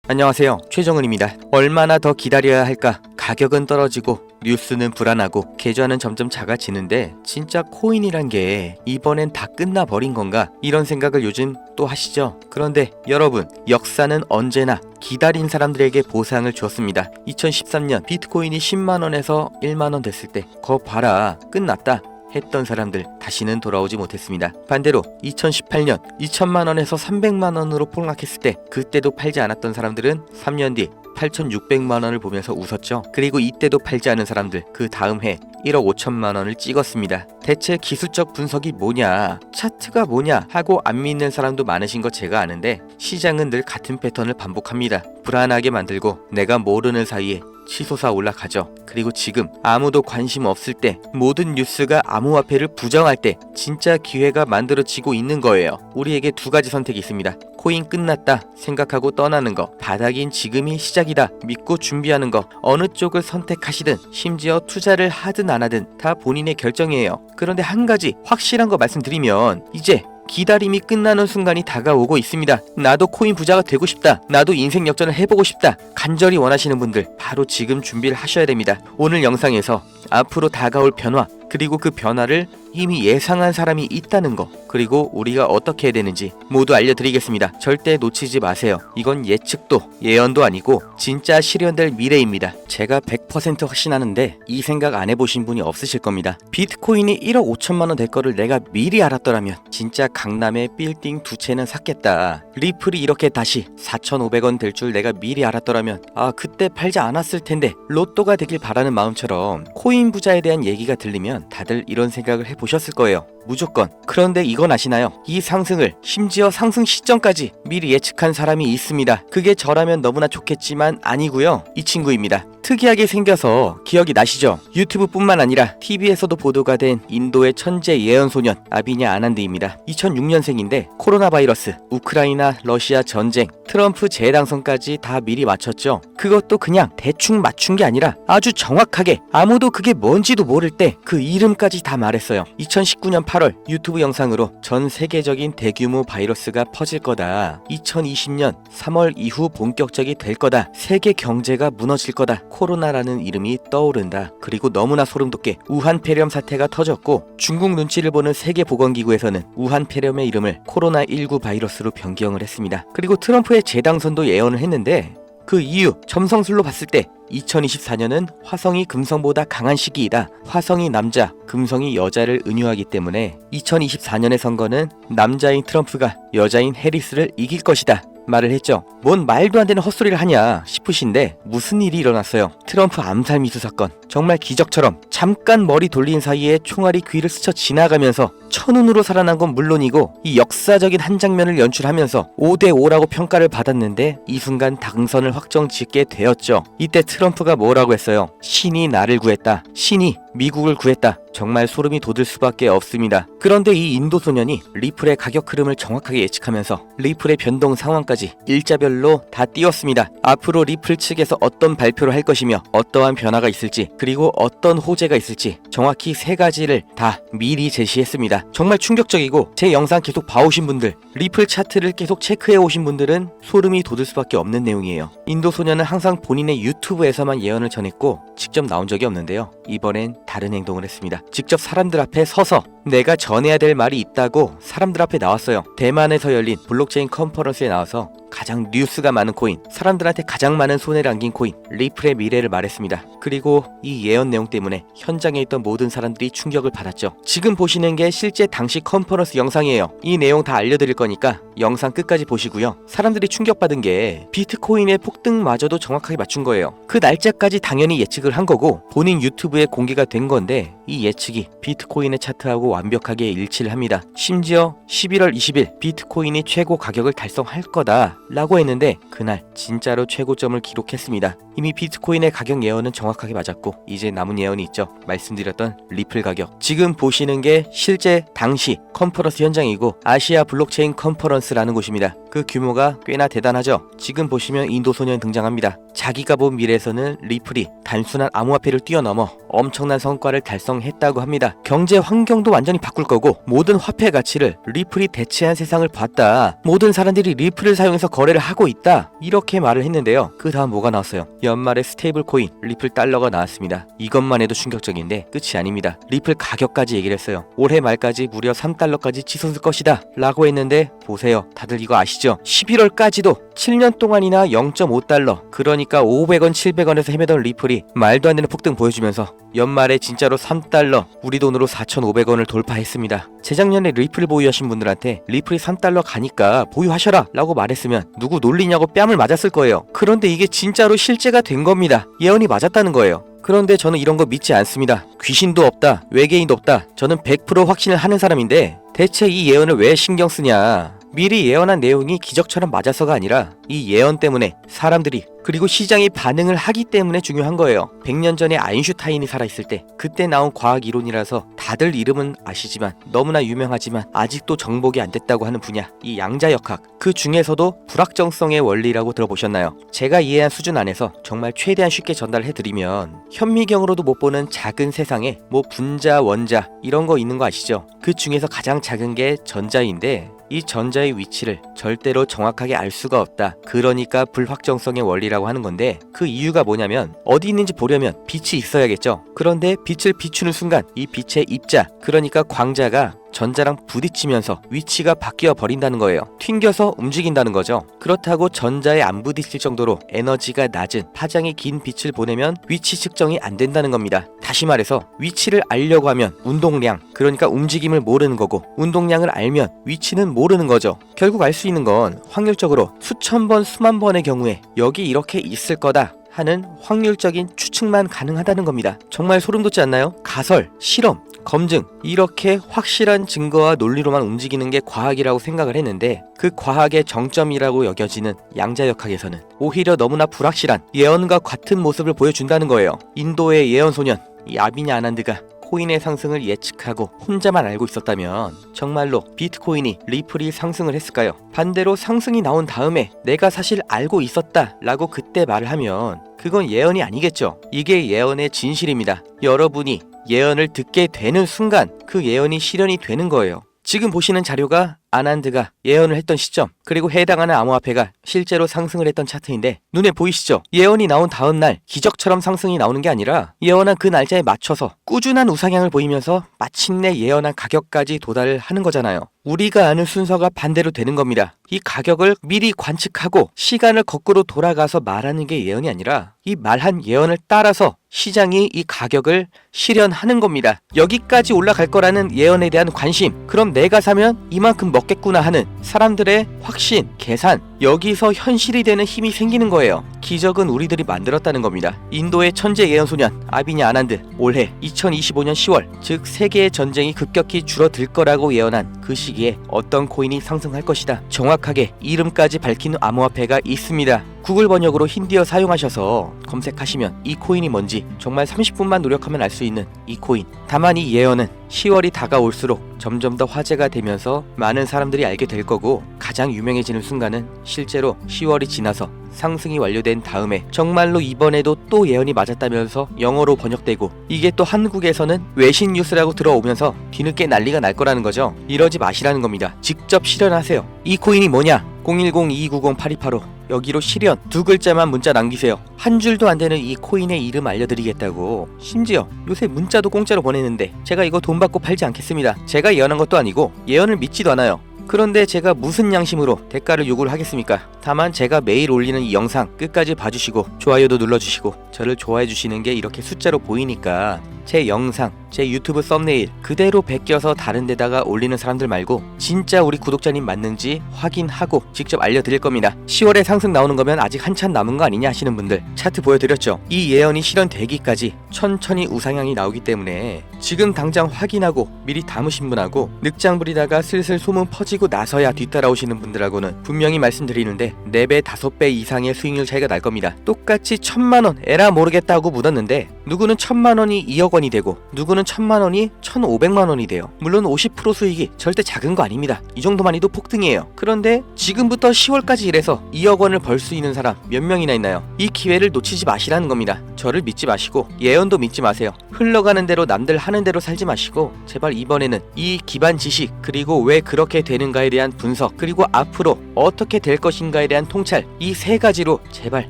안녕하세요, 최정은입니다. 얼마나 더 기다려야 할까? 가격은 떨어지고 뉴스는 불안하고 계좌는 점점 작아지는데 진짜 코인이란 게 이번엔 다 끝나버린 건가? 이런 생각을 요즘 또 하시죠? 그런데 여러분, 역사는 언제나 기다린 사람들에게 보상을 주었습니다. 2013년 비트코인이 10만원에서 1만원 됐을 때 거 봐라, 끝났다 했던 사람들 다시는 돌아오지 못했습니다. 반대로 2018년 2천만원에서 300만원으로 폭락했을 때 그때도 팔지 않았던 사람들은 3년 뒤 8,600만원을 보면서 웃었죠. 그리고 이때도 팔지 않은 사람들 그 다음 해 1억 5천만원을 찍었습니다. 대체 기술적 분석이 뭐냐, 차트가 뭐냐 하고 안 믿는 사람도 많으신 거 제가 아는데 시장은 늘 같은 패턴을 반복합니다. 불안하게 만들고 내가 모르는 사이에 치솟아 올라가죠. 그리고 지금 아무도 관심 없을 때, 모든 뉴스가 암호화폐를 부정할 때 진짜 기회가 만들어지고 있는 거예요. 우리에게 두 가지 선택이 있습니다. 코인 끝났다 생각하고 떠나는 거, 바닥인 지금이 시작이다 믿고 준비하는 거. 어느 쪽을 선택하시든 심지어 투자를 하든 안 하든 다 본인의 결정이에요. 그런데 한 가지 확실한 거 말씀드리면, 이제 기다림이 끝나는 순간이 다가오고 있습니다. 나도 코인 부자가 되고 싶다, 나도 인생 역전을 해보고 싶다 간절히 원하시는 분들 바로 지금 준비를 하셔야 됩니다. 오늘 영상에서 앞으로 다가올 변화, 그리고 그 변화를 이미 예상한 사람이 있다는 거, 그리고 우리가 어떻게 해야 되는지 모두 알려드리겠습니다. 절대 놓치지 마세요. 이건 예측도 예언도 아니고 진짜 실현될 미래입니다. 제가 100% 확신하는데 이 생각 안 해보신 분이 없으실 겁니다. 비트코인이 1억 5천만원 될 거를 내가 미리 알았더라면 진짜 강남에 빌딩 두 채는 샀겠다. 리플이 이렇게 다시 4,500원 될 줄 내가 미리 알았더라면 그때 팔지 않았을 텐데, 로또가 되길 바라는 마음처럼 코인 부자에 대한 얘기가 들리면 다들 이런 생각을 해보셨을 거예요. 무조건. 그런데 이건 아시나요? 이 상승을, 심지어 상승 시점까지 미리 예측한 사람이 있습니다. 그게 저라면 너무나 좋겠지만 아니고요. 이 친구입니다. 특이하게 생겨서 기억이 나시죠? 유튜브뿐만 아니라 TV에서도 보도가 된 인도의 천재 예언소년 아비냐 아난드입니다. 2006년생인데 코로나 바이러스, 우크라이나 러시아 전쟁, 트럼프 재당선까지 다 미리 맞췄죠. 그것도 그냥 대충 맞춘 게 아니라 아주 정확하게, 아무도 그게 뭔지도 모를 때 그 이름까지 다 말했어요. 2019년 8월 유튜브 영상으로 전 세계적인 대규모 바이러스가 퍼질 거다, 2020년 3월 이후 본격적이 될 거다, 세계 경제가 무너질 거다, 코로나라는 이름이 떠오른다. 그리고 너무나 소름 돋게 우한 폐렴 사태가 터졌고, 중국 눈치를 보는 세계보건기구에서는 우한 폐렴의 이름을 코로나19 바이러스로 변경을 했습니다. 그리고 트럼프의 재당선도 예언을 했는데, 그 이유 점성술로 봤을 때 2024년은 화성이 금성보다 강한 시기이다. 화성이 남자, 금성이 여자를 은유하기 때문에 2024년의 선거는 남자인 트럼프가 여자인 해리스를 이길 것이다 말을 했죠. 뭔 말도 안 되는 헛소리를 하냐 싶으신데 무슨 일이 일어났어요. 트럼프 암살 미수 사건, 정말 기적처럼 잠깐 머리 돌린 사이에 총알이 귀를 스쳐 지나가면서 천운으로 살아난 건 물론이고, 이 역사적인 한 장면을 연출하면서 5대5라고 평가를 받았는데 이 순간 당선을 확정짓게 되었죠. 이때 트럼프가 뭐라고 했어요? 신이 나를 구했다, 신이 미국을 구했다. 정말 소름이 돋을 수밖에 없습니다. 그런데 이 인도 소년이 리플의 가격 흐름을 정확하게 예측하면서 리플의 변동 상황까지 일자별로 다 띄웠습니다. 앞으로 리플 측에서 어떤 발표를 할 것이며 어떠한 변화가 있을지, 그리고 어떤 호재가 있을지 정확히 세 가지를 다 미리 제시했습니다. 정말 충격적이고, 제 영상 계속 봐오신 분들, 리플 차트를 계속 체크해 오신 분들은 소름이 돋을 수밖에 없는 내용이에요. 인도 소년은 항상 본인의 유튜브에서만 예언을 전했고 직접 나온 적이 없는데요. 이번엔 다른 행동을 했습니다. 직접 사람들 앞에 서서 내가 전해야 될 말이 있다고 사람들 앞에 나왔어요. 대만에서 열린 블록체인 컨퍼런스에 나와서 가장 뉴스가 많은 코인, 사람들한테 가장 많은 손해를 안긴 코인 리플의 미래를 말했습니다. 그리고 이 예언 내용 때문에 현장에 있던 모든 사람들이 충격을 받았죠. 지금 보시는 게 실제 당시 컨퍼런스 영상이에요. 이 내용 다 알려드릴 거니까 영상 끝까지 보시고요. 사람들이 충격받은 게 비트코인의 폭등마저도 정확하게 맞춘 거예요. 그 날짜까지 당연히 예측을 한 거고 본인 유튜브에 공개가 된 건데, 이 예측이 비트코인의 차트하고 완벽하게 일치를 합니다. 심지어 11월 20일 비트코인이 최고 가격을 달성할 거다 라고 했는데 그날 진짜로 최고점을 기록했습니다. 이미 비트코인의 가격 예언은 정확하게 맞았고 이제 남은 예언이 있죠. 말씀드렸던 리플 가격. 지금 보시는 게 실제 당시 컨퍼런스 현장이고 아시아 블록체인 컨퍼런스라는 곳입니다. 그 규모가 꽤나 대단하죠. 지금 보시면 인도 소년 등장합니다. 자기가 본 미래에서는 리플이 단순한 암호화폐를 뛰어넘어 엄청난 성과를 달성했다고 합니다. 경제 환경도 완전히 바꿀 거고 모든 화폐 가치를 리플이 대체한 세상을 봤다. 모든 사람들이 리플을 사용해서 거래를 하고 있다. 이렇게 말을 했는데요. 그 다음 뭐가 나왔어요? 연말에 스테이블 코인 리플 달러가 나왔습니다. 이것만 해도 충격적인데 끝이 아닙니다. 리플 가격까지 얘기를 했어요. 올해 말까지 무려 3달러까지 치솟을 것이다 라고 했는데 보세요. 다들 이거 아시죠? 11월까지도 7년 동안이나 0.5달러, 그러니까 500원 700원에서 헤매던 리플이 말도 안 되는 폭등 보여주면서 연말에 진짜로 3달러, 우리 돈으로 4,500원을 돌파했습니다. 재작년에 리플 보유하신 분들한테 리플이 3달러 가니까 보유하셔라 라고 말했으면 누구 놀리냐고 뺨을 맞았을 거예요. 그런데 이게 진짜로 실제가 된 겁니다. 예언이 맞았다는 거예요. 그런데 저는 이런 거 믿지 않습니다. 귀신도 없다, 외계인도 없다. 저는 100% 확신을 하는 사람인데 대체 이 예언을 왜 신경 쓰냐? 미리 예언한 내용이 기적처럼 맞아서가 아니라 이 예언 때문에 사람들이 그리고 시장이 반응을 하기 때문에 중요한 거예요. 100년 전에 아인슈타인이 살아있을 때 그때 나온 과학 이론이라서 다들 이름은 아시지만 너무나 유명하지만 아직도 정복이 안 됐다고 하는 분야, 이 양자역학. 그 중에서도 불확정성의 원리라고 들어보셨나요? 제가 이해한 수준 안에서 정말 최대한 쉽게 전달해드리면 현미경으로도 못 보는 작은 세상에 뭐 분자, 원자 이런 거 있는 거 아시죠? 그 중에서 가장 작은 게 전자인데 이 전자의 위치를 절대로 정확하게 알 수가 없다. 그러니까 불확정성의 원리라고 하는 건데 그 이유가 뭐냐면 어디 있는지 보려면 빛이 있어야겠죠. 그런데 빛을 비추는 순간 이 빛의 입자, 그러니까 광자가 전자랑 부딪히면서 위치가 바뀌어 버린다는 거예요. 튕겨서 움직인다는 거죠. 그렇다고 전자에 안 부딪힐 정도로 에너지가 낮은 파장이 긴 빛을 보내면 위치 측정이 안 된다는 겁니다. 다시 말해서 위치를 알려고 하면 운동량, 그러니까 움직임을 모르는 거고 운동량을 알면 위치는 모르는 거죠. 결국 알 수 있는 건 확률적으로 수천 번, 수만 번의 경우에 여기 이렇게 있을 거다 하는 확률적인 추측만 가능하다는 겁니다. 정말 소름 돋지 않나요? 가설, 실험, 검증, 이렇게 확실한 증거와 논리로만 움직이는 게 과학이라고 생각을 했는데 그 과학의 정점이라고 여겨지는 양자역학에서는 오히려 너무나 불확실한 예언과 같은 모습을 보여준다는 거예요. 인도의 예언소년 이 아비냐 아난드가 코인의 상승을 예측하고 혼자만 알고 있었다면 정말로 비트코인이, 리플이 상승을 했을까요? 반대로 상승이 나온 다음에 내가 사실 알고 있었다 라고 그때 말을 하면 그건 예언이 아니겠죠. 이게 예언의 진실입니다. 여러분이 예언을 듣게 되는 순간 그 예언이 실현이 되는 거예요. 지금 보시는 자료가 아난드가 예언을 했던 시점, 그리고 해당하는 암호화폐가 실제로 상승을 했던 차트인데 눈에 보이시죠? 예언이 나온 다음날 기적처럼 상승이 나오는 게 아니라 예언한 그 날짜에 맞춰서 꾸준한 우상향을 보이면서 마침내 예언한 가격까지 도달을 하는 거잖아요. 우리가 아는 순서가 반대로 되는 겁니다. 이 가격을 미리 관측하고 시간을 거꾸로 돌아가서 말하는 게 예언이 아니라 이 말한 예언을 따라서 시장이 이 가격을 실현하는 겁니다. 여기까지 올라갈 거라는 예언에 대한 관심, 그럼 내가 사면 이만큼 먹겠구나 하는 사람들의 확신, 계산, 여기서 현실이 되는 힘이 생기는 거예요. 기적은 우리들이 만들었다는 겁니다. 인도의 천재 예언소년 아비냐 아난드 올해 2025년 10월, 즉 세계의 전쟁이 급격히 줄어들 거라고 예언한 그 시기에 어떤 코인이 상승할 것이다. 정확하게 이름까지 밝힌 암호화폐가 있습니다. 구글 번역으로 힌디어 사용하셔서 검색하시면 이 코인이 뭔지 정말 30분만 노력하면 알 수 있는 이 코인. 다만 이 예언은 10월이 다가올수록 점점 더 화제가 되면서 많은 사람들이 알게 될 거고 가장 유명해지는 순간은 실제로 10월이 지나서 상승이 완료된 다음에 정말로 이번에도 또 예언이 맞았다면서 영어로 번역되고 이게 또 한국에서는 외신 뉴스라고 들어오면서 뒤늦게 난리가 날 거라는 거죠. 이러지 마시라는 겁니다. 직접 실현하세요. 이 코인이 뭐냐? 010-2290-8285 여기로 실현 두 글자만 문자 남기세요. 한 줄도 안 되는 이 코인의 이름 알려드리겠다고. 심지어 요새 문자도 공짜로 보내는데 제가 이거 돈 받고 팔지 않겠습니다. 제가 예언한 것도 아니고 예언을 믿지도 않아요. 그런데 제가 무슨 양심으로 대가를 요구를 하겠습니까? 다만 제가 매일 올리는 이 영상 끝까지 봐주시고 좋아요도 눌러주시고 저를 좋아해 주시는 게 이렇게 숫자로 보이니까 제 영상, 제 유튜브 썸네일 그대로 베껴서 다른 데다가 올리는 사람들 말고 진짜 우리 구독자님 맞는지 확인하고 직접 알려드릴 겁니다. 10월에 상승 나오는 거면 아직 한참 남은 거 아니냐 하시는 분들 차트 보여드렸죠? 이 예언이 실현되기까지 천천히 우상향이 나오기 때문에 지금 당장 확인하고 미리 담으신 분하고 늑장 부리다가 슬슬 소문 퍼지고 나서야 뒤따라오시는 분들하고는 분명히 말씀드리는데 4배, 5배 이상의 수익률 차이가 날 겁니다. 똑같이 1000만원 에라 모르겠다고 묻었는데 누구는 1000만원이 2억 2억 원이 되고 누구는 1,000만 원이 1,500만 원이 돼요. 물론 50% 수익이 절대 작은 거 아닙니다. 이 정도만 해도 폭등이에요. 그런데 지금부터 10월까지 일해서 2억 원을 벌 수 있는 사람 몇 명이나 있나요? 이 기회를 놓치지 마시라는 겁니다. 저를 믿지 마시고 예언도 믿지 마세요. 흘러가는 대로 남들 하는 대로 살지 마시고 제발 이번에는 이 기반 지식 그리고 왜 그렇게 되는가에 대한 분석 그리고 앞으로 어떻게 될 것인가에 대한 통찰 이 세 가지로 제발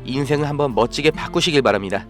인생을 한번 멋지게 바꾸시길 바랍니다.